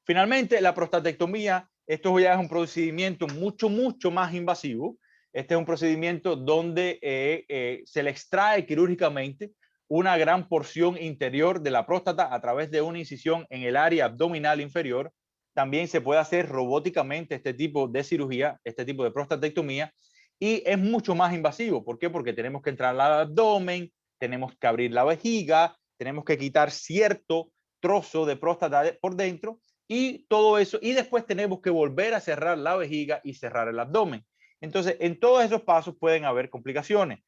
Finalmente, la prostatectomía. Esto ya es un procedimiento mucho más invasivo. Este es un procedimiento donde se le extrae quirúrgicamente una gran porción interior de la próstata a través de una incisión en el área abdominal inferior. También se puede hacer robóticamente este tipo de cirugía, este tipo de prostatectomía, y es mucho más invasivo. ¿Por qué? Porque tenemos que entrar al abdomen, tenemos que abrir la vejiga, tenemos que quitar cierto trozo de próstata por dentro, y todo eso, y después tenemos que volver a cerrar la vejiga y cerrar el abdomen. Entonces, en todos esos pasos pueden haber complicaciones,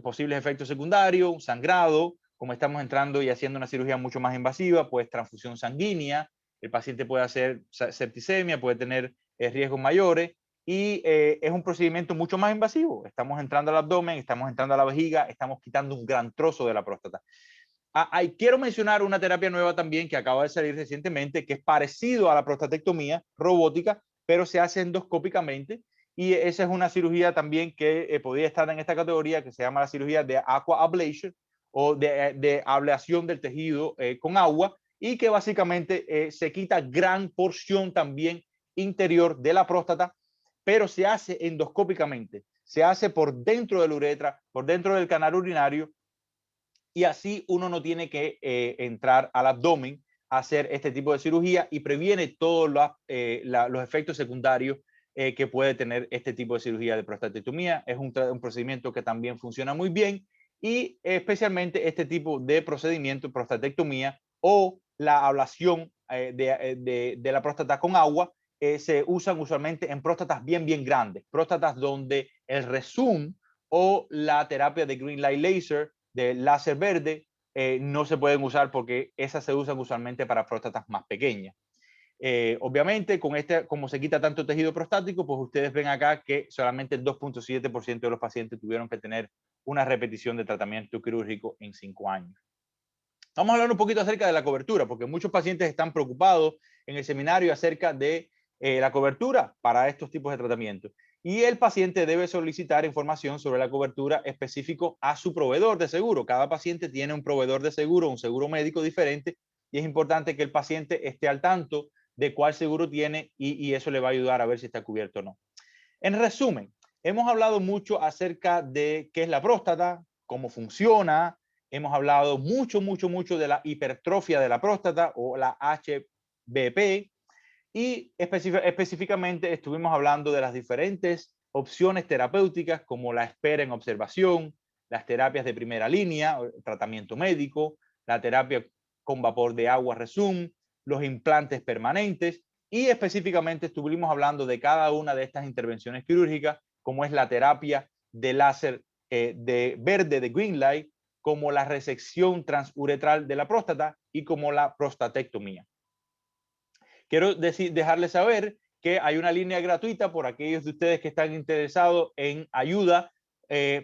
posibles efectos secundarios, sangrado, como estamos entrando y haciendo una cirugía mucho más invasiva, pues transfusión sanguínea, el paciente puede hacer septicemia, puede tener riesgos mayores, y es un procedimiento mucho más invasivo. Estamos entrando al abdomen, estamos entrando a la vejiga, estamos quitando un gran trozo de la próstata. Quiero mencionar una terapia nueva también que acaba de salir recientemente, que es parecido a la prostatectomía robótica, pero se hace endoscópicamente, y esa es una cirugía también que podría estar en esta categoría, que se llama la cirugía de aqua ablation o de ablación del tejido con agua, y que básicamente se quita gran porción también interior de la próstata, pero se hace endoscópicamente, se hace por dentro de la uretra, por dentro del canal urinario, y así uno no tiene que entrar al abdomen a hacer este tipo de cirugía, y previene todos los efectos secundarios que puede tener este tipo de cirugía de prostatectomía. Es un procedimiento que también funciona muy bien, y especialmente este tipo de procedimiento, prostatectomía o la ablación de la próstata con agua, se usan usualmente en próstatas bien grandes, próstatas donde el Rezum o la terapia de Green Light Laser, de láser verde, no se pueden usar porque esas se usan usualmente para próstatas más pequeñas. Obviamente, con como se quita tanto tejido prostático, pues ustedes ven acá que solamente el 2.7% de los pacientes tuvieron que tener una repetición de tratamiento quirúrgico en 5 años. Vamos a hablar un poquito acerca de la cobertura, porque muchos pacientes están preocupados en el seminario acerca de la cobertura para estos tipos de tratamientos. Y el paciente debe solicitar información sobre la cobertura específico a su proveedor de seguro. Cada paciente tiene un proveedor de seguro, un seguro médico diferente, y es importante que el paciente esté al tanto de cuál seguro tiene, y eso le va a ayudar a ver si está cubierto o no. En resumen, hemos hablado mucho acerca de qué es la próstata, cómo funciona. Hemos hablado mucho de la hipertrofia de la próstata o la HBP, y específicamente estuvimos hablando de las diferentes opciones terapéuticas, como la espera en observación, las terapias de primera línea, tratamiento médico, la terapia con vapor de agua Rezum, los implantes permanentes, y específicamente estuvimos hablando de cada una de estas intervenciones quirúrgicas, como es la terapia de láser de verde de Green Light, como la resección transuretral de la próstata y como la prostatectomía. Quiero dejarles saber que hay una línea gratuita por aquellos de ustedes que están interesados en ayuda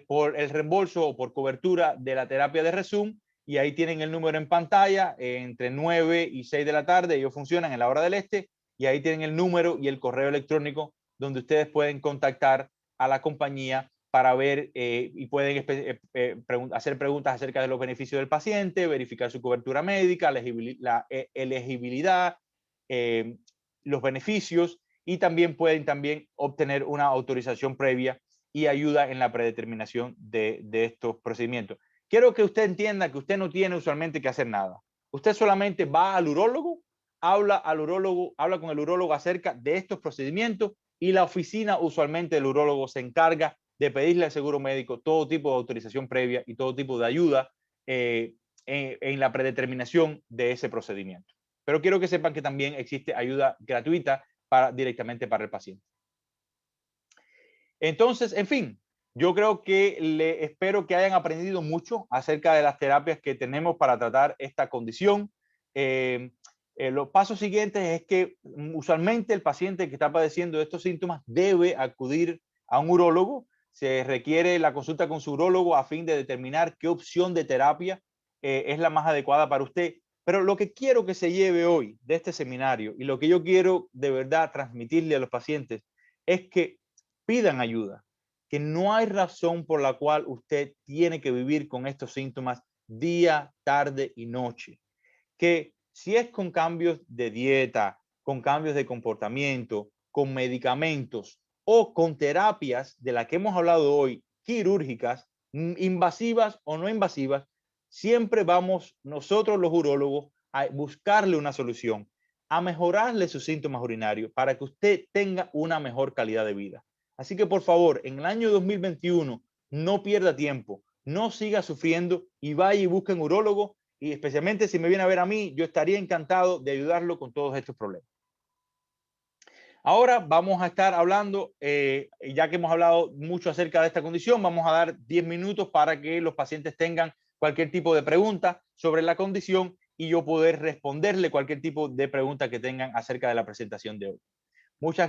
por el reembolso o por cobertura de la terapia de Rezum, y ahí tienen el número en pantalla, entre 9 y 6 de la tarde, ellos funcionan en la hora del este, y ahí tienen el número y el correo electrónico donde ustedes pueden contactar a la compañía para ver y pueden hacer preguntas acerca de los beneficios del paciente, verificar su cobertura médica, la elegibilidad, los beneficios, y también pueden obtener una autorización previa y ayuda en la predeterminación de estos procedimientos. Quiero que usted entienda que usted no tiene usualmente que hacer nada. Usted solamente va al urólogo, habla con el urólogo acerca de estos procedimientos, y la oficina usualmente del urólogo se encarga de pedirle al seguro médico todo tipo de autorización previa y todo tipo de ayuda en la predeterminación de ese procedimiento. Pero quiero que sepan que también existe ayuda gratuita directamente para el paciente. Entonces, en fin, yo creo que espero que hayan aprendido mucho acerca de las terapias que tenemos para tratar esta condición. Los pasos siguientes es que usualmente el paciente que está padeciendo estos síntomas debe acudir a un urólogo. Se requiere la consulta con su urólogo a fin de determinar qué opción de terapia es la más adecuada para usted. Pero lo que quiero que se lleve hoy de este seminario, y lo que yo quiero de verdad transmitirle a los pacientes, es que pidan ayuda, que no hay razón por la cual usted tiene que vivir con estos síntomas día, tarde y noche. Que si es con cambios de dieta, con cambios de comportamiento, con medicamentos o con terapias de las que hemos hablado hoy, quirúrgicas, invasivas o no invasivas, siempre vamos nosotros los urólogos a buscarle una solución, a mejorarle sus síntomas urinarios para que usted tenga una mejor calidad de vida. Así que por favor, en el año 2021, no pierda tiempo, no siga sufriendo y vaya y busque un urólogo y especialmente si me viene a ver a mí, yo estaría encantado de ayudarlo con todos estos problemas. Ahora vamos a estar hablando, ya que hemos hablado mucho acerca de esta condición, vamos a dar 10 minutos para que los pacientes tengan cualquier tipo de pregunta sobre la condición y yo poder responderle cualquier tipo de pregunta que tengan acerca de la presentación de hoy. Muchas